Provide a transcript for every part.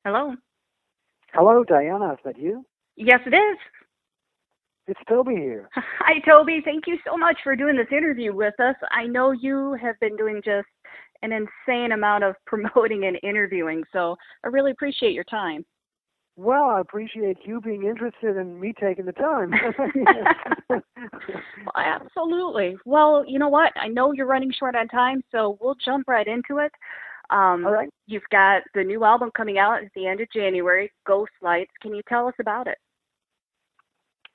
Hello. Hello, Diana. Is that you? Yes, it is. It's Toby here. Hi, Toby. Thank you so much for doing this interview with us. I know you have been doing just an insane amount of promoting and interviewing, so I really appreciate your time. Well, I appreciate you being interested in me taking the time. Well, absolutely. Well, you know what? I know you're running short on time, so we'll jump right into it. All right. You've got the new album coming out at the end of January, Ghostlights. Can you tell us about it?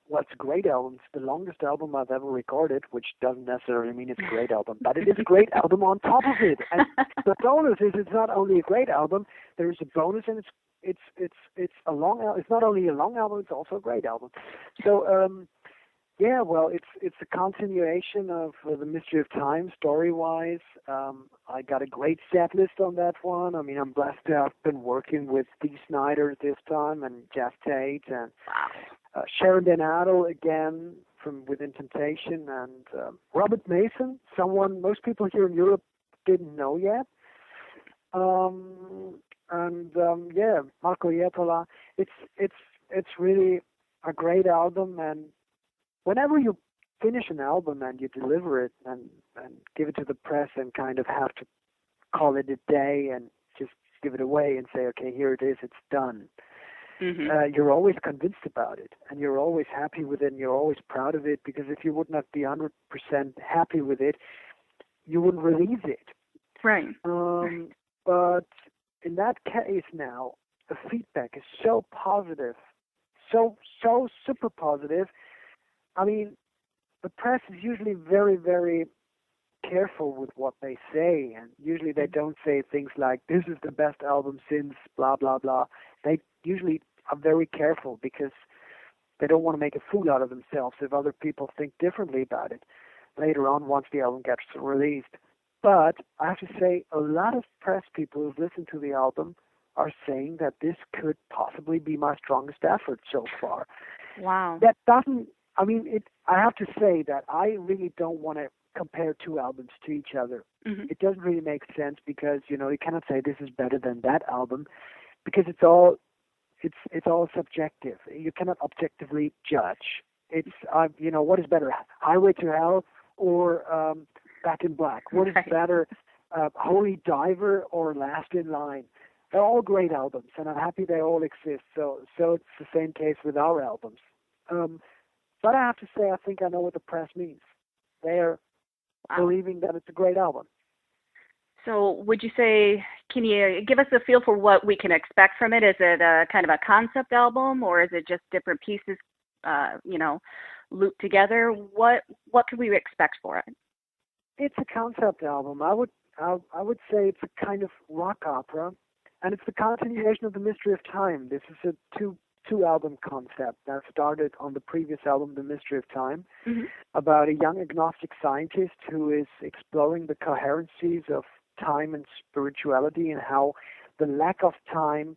Well, it's a great album. It's the longest album I've ever recorded, which doesn't necessarily mean it's a great album, but it is a great album on top of it. And the bonus is it's not only a great album. There's a bonus, and it's a long. It's not only a long album. It's also a great album. So yeah, well, it's a continuation of The Mystery of Time, story-wise. I got a great set list on that one. I mean, I'm blessed to have been working with Dee Snider this time, and Jeff Tate, and Sharon Donato again from Within Temptation, and Robert Mason, someone most people here in Europe didn't know yet. Yeah, Marco Iettola. It's really a great album, and whenever you finish an album and you deliver it and give it to the press and kind of have to call it a day and just give it away and say, okay, here it is, it's done. Mm-hmm. You're always convinced about it, and you're always happy with it, and you're always proud of it, because if you would not be 100% happy with it, you wouldn't release it. Right. But in that case now, the feedback is so positive, so super positive. I mean, the press is usually very, very careful with what they say, and usually they don't say things like, this is the best album since blah, blah, blah. They usually are very careful because they don't want to make a fool out of themselves if other people think differently about it later on once the album gets released. But I have to say, a lot of press people who've listened to the album are saying that this could possibly be my strongest effort so far. Wow. That doesn't, I mean, I have to say that I really don't want to compare two albums to each other. Mm-hmm. It doesn't really make sense because, you cannot say this is better than that album, because it's all subjective. You cannot objectively judge. It's what is better, Highway to Hell or Back in Black? What is better, Holy Diver or Last in Line? They're all great albums, and I'm happy they all exist. So it's the same case with our albums. But I have to say, I think I know what the press means. They're believing that it's a great album. So would you say, can you give us a feel for what we can expect from it? Is it a kind of a concept album, or is it just different pieces, looped together? What could we expect for it? It's a concept album. I would say it's a kind of rock opera, and it's the continuation of The Mystery of Time. This is a two-album concept that started on the previous album, The Mystery of Time, mm-hmm. about a young agnostic scientist who is exploring the coherencies of time and spirituality, and how the lack of time,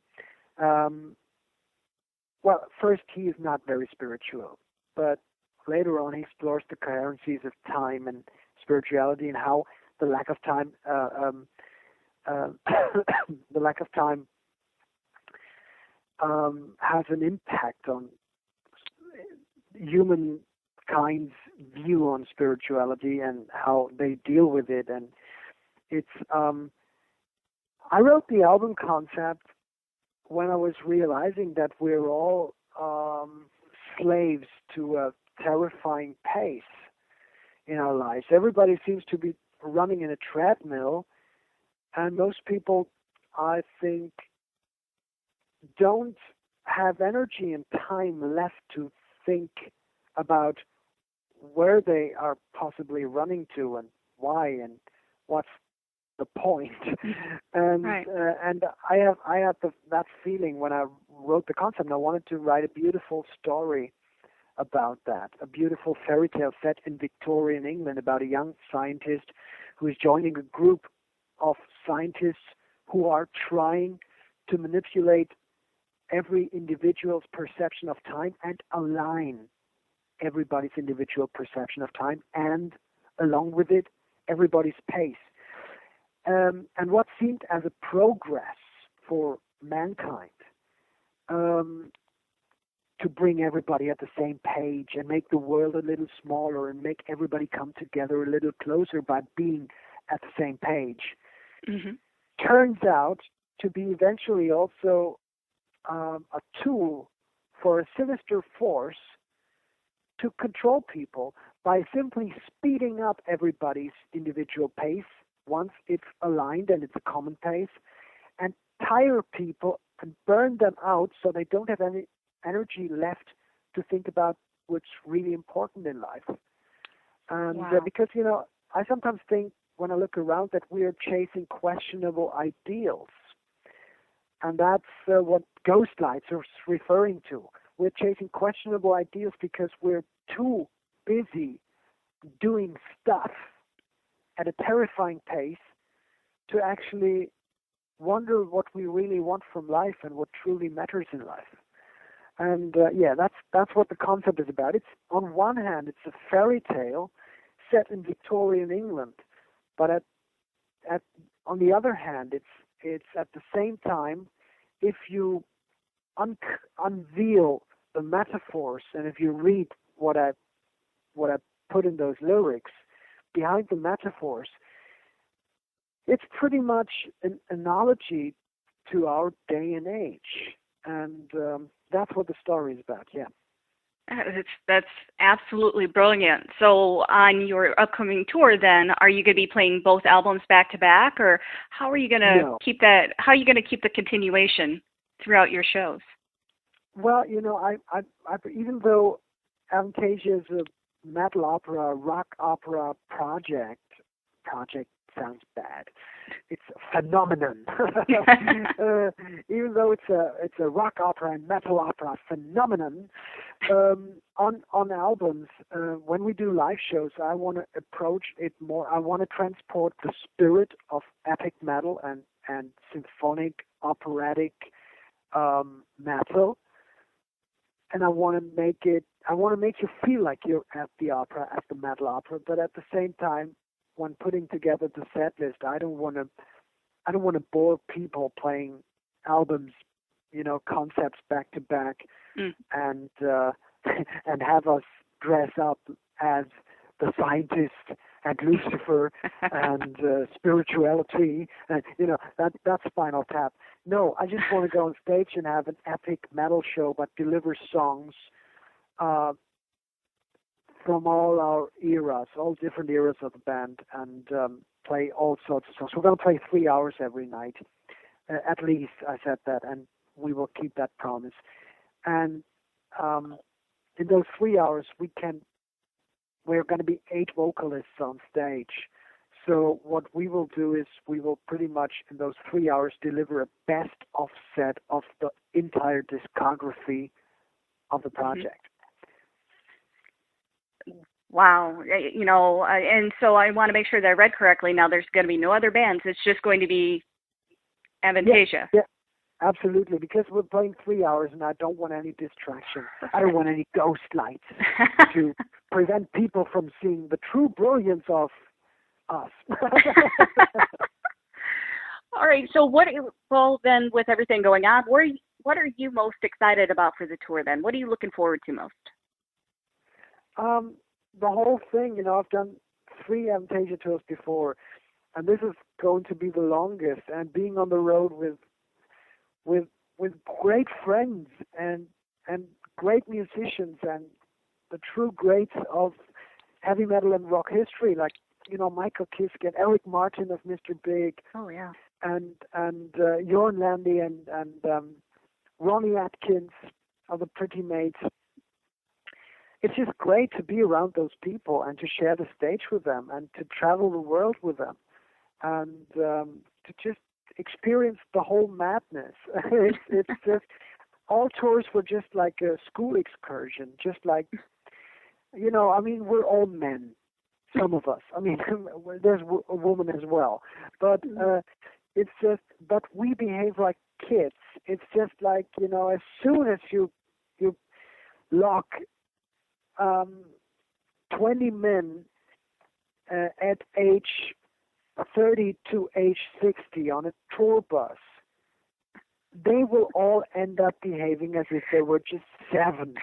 first he is not very spiritual, but later on he explores the coherencies of time and spirituality, and how the lack of time has an impact on humankind's view on spirituality and how they deal with it. And it's I wrote the album concept when I was realizing that we're all slaves to a terrifying pace in our lives. Everybody seems to be running in a treadmill, and most people, I think, don't have energy and time left to think about where they are possibly running to and why and what's the point. And right. And I had that feeling when I wrote the concept. And I wanted to write a beautiful story about that, a beautiful fairy tale set in Victorian England about a young scientist who is joining a group of scientists who are trying to manipulate every individual's perception of time and align everybody's individual perception of time, and along with it, everybody's pace. And what seemed as a progress for mankind um, to bring everybody at the same page and make the world a little smaller and make everybody come together a little closer by being at the same page. Hmm. Turns out to be eventually also a tool for a sinister force to control people by simply speeding up everybody's individual pace once it's aligned and it's a common pace, and tire people and burn them out so they don't have any energy left to think about what's really important in life. And Wow. because, I sometimes think when I look around that we are chasing questionable ideals. And that's what Ghostlights are referring to. We're chasing questionable ideals because we're too busy doing stuff at a terrifying pace to actually wonder what we really want from life and what truly matters in life. And that's what the concept is about. It's on one hand, it's a fairy tale set in Victorian England, but on the other hand, it's at the same time, if you unveil the metaphors and if you read what I put in those lyrics behind the metaphors, it's pretty much an analogy to our day and age, and that's what the story is about. Yeah. That's absolutely brilliant. So on your upcoming tour then, are you going to be playing both albums back to back, or how are you going to No. keep that, how are you going to keep the continuation throughout your shows? Well, I even though Avantasia is a metal opera, rock opera project sounds bad. It's a phenomenon. Even though it's a rock opera and metal opera phenomenon, on albums, when we do live shows, I want to approach it more. I want to transport the spirit of epic metal and symphonic operatic metal, and I want to make you feel like you're at the opera, at the metal opera, but at the same time, when putting together the set list, I don't want to bore people playing albums, concepts back to back, and and have us dress up as the scientist and Lucifer and spirituality, and that's Spinal Tap. No, I just want to go on stage and have an epic metal show, but deliver songs from all our eras, all different eras of the band, and play all sorts of songs. We're going to play 3 hours every night, at least. I said that, and we will keep that promise. And in those 3 hours, we're going to be 8 vocalists on stage. So what we will do is we will pretty much in those 3 hours deliver a best of set of the entire discography of the project. Wow. And so I want to make sure that I read correctly. Now there's going to be no other bands. It's just going to be Avantasia. Yeah, absolutely. Because we're playing 3 hours and I don't want any distraction. I don't want any ghost lights to prevent people from seeing the true brilliance of us. All right. So then with everything going on, what are you most excited about for the tour then? What are you looking forward to most? The whole thing, I've done 3 Avantasia tours before, and this is going to be the longest. And being on the road with great friends and great musicians and the true greats of heavy metal and rock history, like Michael Kiske and Eric Martin of Mr. Big. Oh yeah. And Jorn Landy and Ronnie Atkins of the Pretty Maids. It's just great to be around those people and to share the stage with them and to travel the world with them and to just experience the whole madness. It's just, all tours were just like a school excursion, just like, we're all men, some of us. There's a woman as well. But it's just, but we behave like kids. It's just like, as soon as you lock 20 men at age 30 to age 60 on a tour bus, they will all end up behaving as if they were just 7.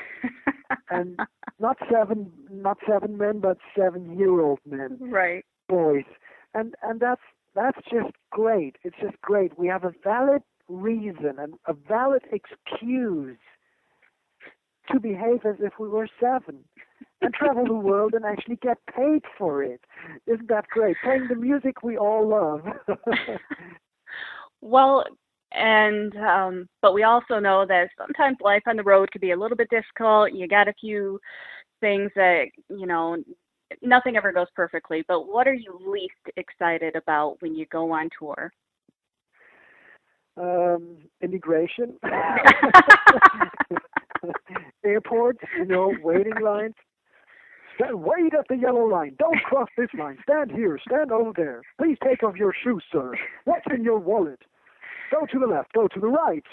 And not seven men, but 7-year-old men, Right. boys. And that's just great. It's just great. We have a valid reason and a valid excuse to behave as if we were 7 and travel the world and actually get paid for it. Isn't that great? Playing the music we all love. Well, and but we also know that sometimes life on the road could be a little bit difficult. You got a few things that, nothing ever goes perfectly, but what are you least excited about when you go on tour? Immigration. Airports, waiting lines. Wait at the yellow line. Don't cross this line. Stand here. Stand over there. Please take off your shoes, sir. What's in your wallet? Go to the left. Go to the right.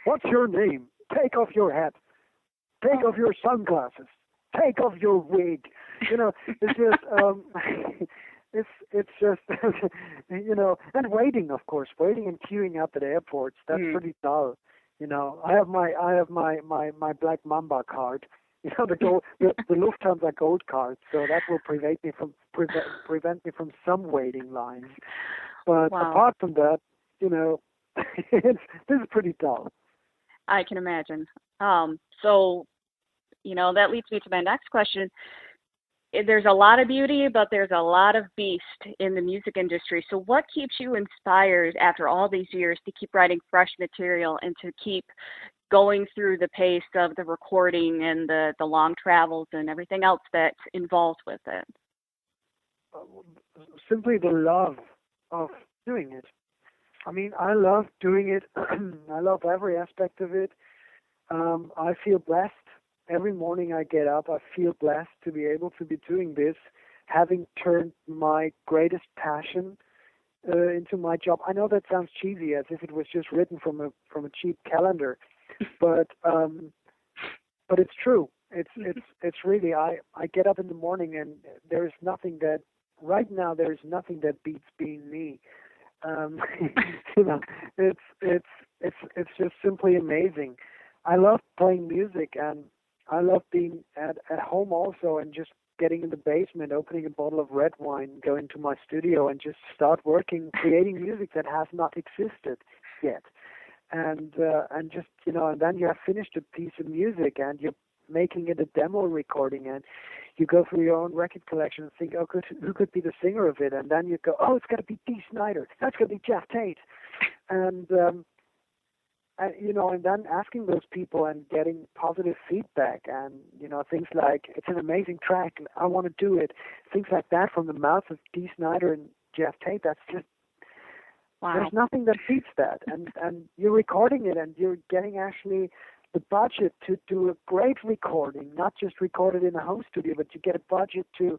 What's your name? Take off your hat. Take off your sunglasses. Take off your wig. It's just, it's just, and waiting, of course, waiting and queuing up at airports. That's pretty dull. I have my Black Mamba card. The Lufthansa Gold card, so that will prevent me from some waiting lines. But apart from that, this is pretty dull. I can imagine. So, that leads me to my next question. There's a lot of beauty, but there's a lot of beast in the music industry. So what keeps you inspired after all these years to keep writing fresh material and to keep going through the pace of the recording and the long travels and everything else that's involved with it? Simply the love of doing it. I mean, I love doing it. I love every aspect of it. I feel blessed. Every morning I get up, I feel blessed to be able to be doing this, having turned my greatest passion into my job. I know that sounds cheesy, as if it was just written from a cheap calendar, but it's true. It's really, I get up in the morning and there's nothing that beats being me. It's just simply amazing. I love playing music, and I love being at home also, and just getting in the basement, opening a bottle of red wine, going to my studio and just start working, creating music that has not existed yet. And just, and then you have finished a piece of music and you're making it a demo recording, and you go through your own record collection and think, who could be the singer of it? And then you go, it's got to be Dee Snider. That's going to be Jeff Tate. And then asking those people and getting positive feedback, and things like, it's an amazing track and I want to do it, things like that from the mouth of Dee Snider and Jeff Tate. That's just, wow. There's nothing that beats that. And you're recording it, and you're getting actually the budget to do a great recording, not just record it in a home studio, but you get a budget to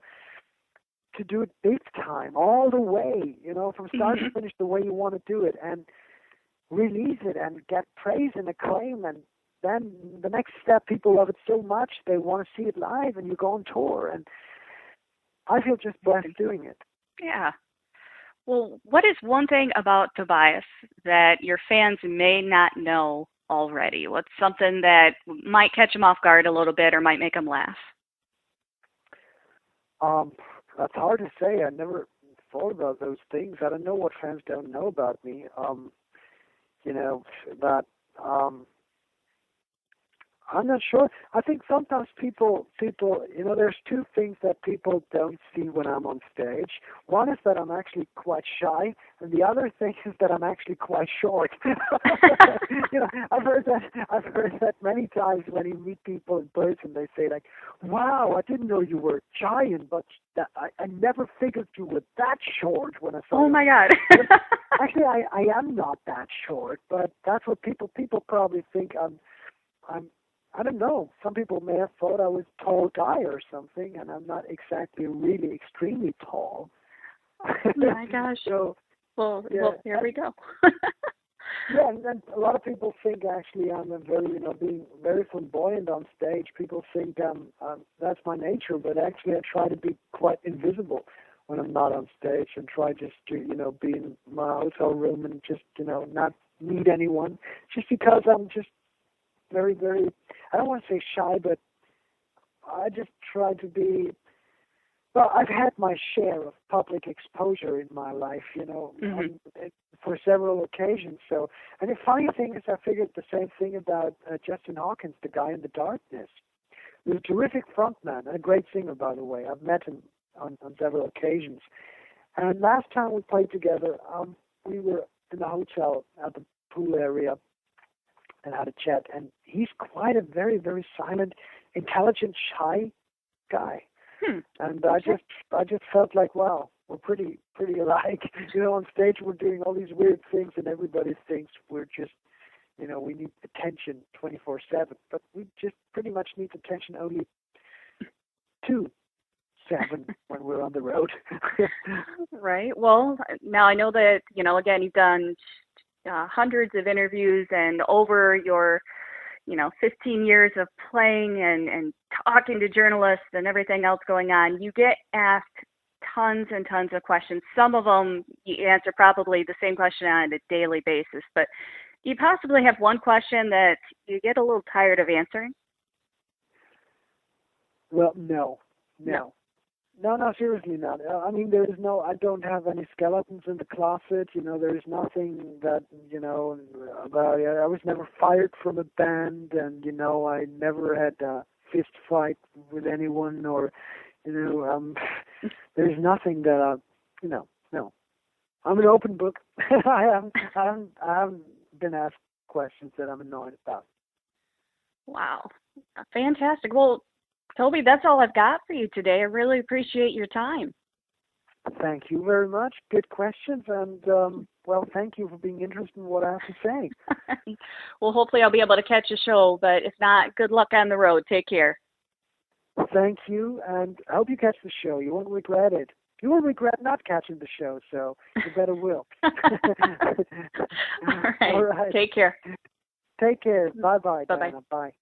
do it big time, all the way, from start to finish, the way you want to do it, and release it and get praise and acclaim. And then the next step, people love it so much they want to see it live, and you go on tour. And I feel just blessed doing it. Yeah. Well, what is one thing about Tobias that your fans may not know already? What's something that might catch them off guard a little bit or might make them laugh? That's hard to say. I never thought about those things. I don't know what fans don't know about me. That I'm not sure. I think sometimes people, there's two things that people don't see when I'm on stage. One is that I'm actually quite shy, and the other thing is that I'm actually quite short. I've heard that many times when you meet people in person. They say like, "Wow, I didn't know you were giant, but I never figured you were that short when I saw you." Oh my God! Actually, I am not that short, but that's what people probably think I'm. I don't know. Some people may have thought I was a tall guy or something, and I'm not exactly really extremely tall. Oh my gosh. So, well, here we go. Yeah, and a lot of people think actually I'm a very, being very flamboyant on stage. People think that's my nature, but actually I try to be quite invisible when I'm not on stage, and try just to, be in my hotel room and just, not meet anyone, just because I'm just very, very, I don't want to say shy, but I just try to be, well, I've had my share of public exposure in my life, for several occasions. So, and the funny thing is, I figured the same thing about Justin Hawkins, the guy in the darkness. He's a terrific frontman and a great singer, by the way. I've met him on several occasions. And last time we played together, we were in a hotel at the pool area and had a chat. And he's quite a very, very silent, intelligent, shy guy. And I just felt like, wow, we're pretty alike. On stage we're doing all these weird things, and everybody thinks we're just, we need attention 24/7. But we just pretty much need attention only 2/7 when we're on the road. Right. Well, now I know that, again, you've done hundreds of interviews, and over your 15 years of playing and talking to journalists and everything else going on, you get asked tons and tons of questions. Some of them you answer probably the same question on a daily basis, but do you possibly have one question that you get a little tired of answering? Well, no, seriously not. I mean, I don't have any skeletons in the closet. There is nothing that, about, I was never fired from a band, and, I never had a fist fight with anyone, or, there's nothing that, no. I'm an open book. I haven't been asked questions that I'm annoyed about. Wow. Fantastic. Well, Tobi, that's all I've got for you today. I really appreciate your time. Thank you very much. Good questions. And, thank you for being interested in what I have to say. Well, hopefully I'll be able to catch a show, but if not, good luck on the road. Take care. Thank you, and I hope you catch the show. You won't regret it. You won't regret not catching the show, so you better will. All right. Take care. Take care. Bye-bye, Bye-bye. Diana. Bye.